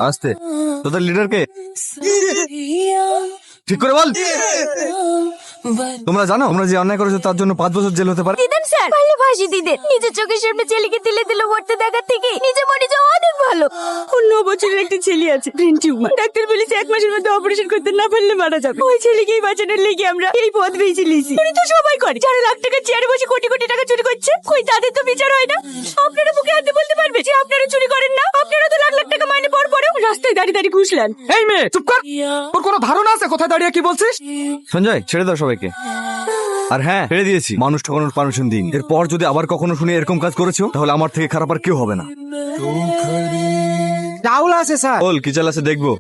আস্তে, তোদের লিডার কে? ঠিক করে বল। তোমরা জানো তোমরা যে অন্যায় করেছো তার জন্য 5 বছর জেল হতে পারে। দিদেন স্যার, পারলে ফাঁসি দিদেন। নিজের চোখের সামনে ছেলেকে দিলে দিলে মরতে দেখার থেকে নিজে মরে যাওয়া অনেক ভালো। ওর 9 বছরের একটা ছেলে আছে, ব্রেন টিউমার। ডাক্তার বলেছে 1 মাসের মধ্যে অপারেশন করতে না পারলে মারা যাবে। ওই ছেলেকেই বাঁচানোর লেগে আমরা এই পথ বেছে নিয়েছি। উনি তো সবাই করে, যারা লাখ টাকার চেয়ারে বসে কোটি কোটি টাকা চুরি করছে, কই তাদের তো বিচার হয় না। আপনারা মুখে হাতে বলতে পারবে যে আপনারা চুরি করেন না? আপনারা তো লাখ লাখ টাকা মাইনে পাওয়ার পরেও রাস্তায় দাঁড়িয়ে দাঁড়িয়ে ঘুষলেন। এই মেয়ে চুপ কর, তোর কোনো ধারণা আছে কোথায় দাঁড়িয়ে কি বলছিস? সঞ্জয়, ছেড়ে দাও সবাইকে। আর হ্যাঁ, ছেড়ে দিয়েছি, মানুষ ঠকানোর পারমিশন দিন। এরপর যদি আবার কখনো শুনি এরকম কাজ করেছো তাহলে আমার থেকে খারাপ আর কেউ হবে না। চাউল আছে স্যার। বল কি চাল আছে দেখবো।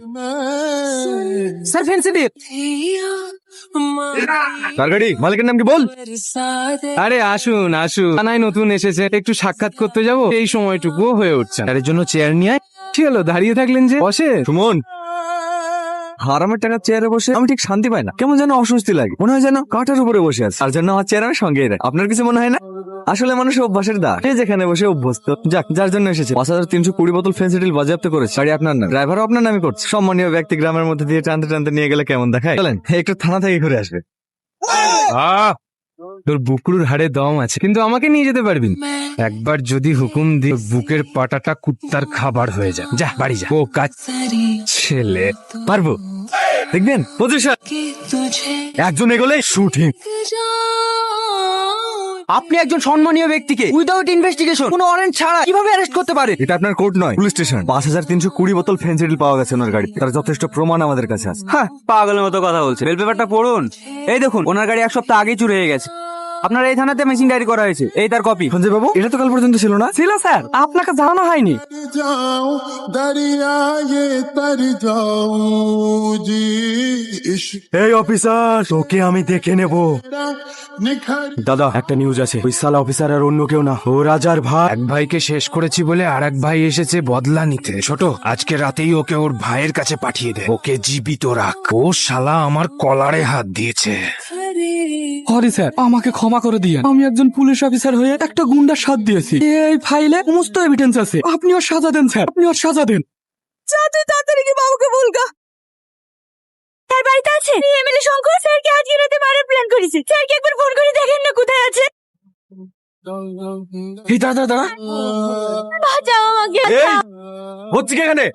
স্যার ফেন্সি দিয়ে। কার গাড়ি? মালিকের নাম কি বল। আরে আসুন আসুন, থানায় নতুন এসেছে, একটু সাক্ষাৎ করতে যাব, এই সময়টুকুও হয়ে উঠছে না। এর জন্য চেয়ার নিয়ে আয়। কি হলো, দাঁড়িয়ে থাকলেন যে? বসে। সুমন, হারামের টাকা চেয়ারে বসে আমি ঠিক শান্তি পাই না, কেমন যেন অস্বস্তি লাগে, মনে হয় যেন কাঠের উপরে বসে আছে। আর জন্য আমার চেয়ার আমি সঙ্গে রাখি। আপনার কিছু মনে হয় না? আসলে মানুষের অভ্যাসের দা, সে যেখানে বসে অভ্যস্ত। যাক, যার জন্য এসেছে। 5320 বোতল ফেন্সিডিল বাজেয়াপ্ত করেছে। গাড়ি আপনার নাম, ড্রাইভারও আপনার নামই করছে। সম্মানীয় ব্যক্তি গ্রামের মধ্যে দিয়ে টানতে টানতে নিয়ে গেলে কেমন দেখায়? চলেন একটু থানা থেকে ঘুরে আসবে। তোর বুকরুর হাড়ে দম আছে, কিন্তু আমাকে নিয়ে যেতে পারবি না। একবার যদি হুকুম দি, বুকের পাটাটা কুত্তার খাবার হয়ে যায়। যা বাড়ি যা। ও কাজ ছেলে। পারবো, দেখবেন। পজিশন, একজন এগোলে শুটিং। আপনি একজন সম্মানীয় ব্যক্তিকে উইদাউট ইনভেস্টিগেশন, কোনো ওয়ারেন্ট ছাড়া কিভাবে অ্যারেস্ট করতে পারে? এটা আপনার কোর্ট নয়, পুলিশ স্টেশন। 5320 বোতল ফেন্সিডিল পাওয়া গেছে ওনার গাড়ি। তার যথেষ্ট প্রমাণ আমাদের কাছে আছে। হ্যাঁ, পাগলের মতো কথা বলছে। বেল পেপারটা পড়ুন। এই দেখুন, ওনার গাড়ি 1 সপ্তাহ আগেই চুরি হয়ে গেছে। আপনার এই থানাতে মেশিন ডায়েরি করা হয়েছে, এই তার কপি। সঞ্জয় বাবু, এটা তো কাল পর্যন্ত ছিল না। ছিল স্যার, আপনাকে জানানো হয়নি। जाऊं दरिया ये तर जाऊं जी इश्क এই অফিসার, তোকে আমি দেখে নেব। निखर দাদা, একটা নিউজ আছে। ওই সালা অফিসার আর অন্য কেউ না, ও রাজার ভাই। এক ভাইকে শেষ করেছি বলে আর এক ভাই এসেছে বদলা নিতে। ছোট, আজকে রাতেই ওকে ওর ভাইয়ের কাছে পাঠিয়ে দে। ওকে জীবিত রাখ। ও শালা আমার কলারে হাত দিয়েছে। সরি স্যার, আমাকে ক্ষমা করে দিয়েন। আমি একজন পুলিশ অফিসার হয়ে একটা গুন্ডার সাথ দিয়েছি। এই ফাইলে সমস্ত এভিডেন্স আছে। আপনি ওর সাজা দেন স্যার, আপনি ওর সাজা দেন। যা তুই তাড়াতাড়ি কি বাবুকে বলগা। তার বাড়িতে আছে এমএলএ শঙ্কর স্যারকে আজকে রাতে মারার প্ল্যান করেছে। স্যারকে একবার ফোন করে দেখেন না কোথায় আছে। এই দাদা দাদা, বাঁচাও আমাকে। এই, হচ্ছে কি এখানে?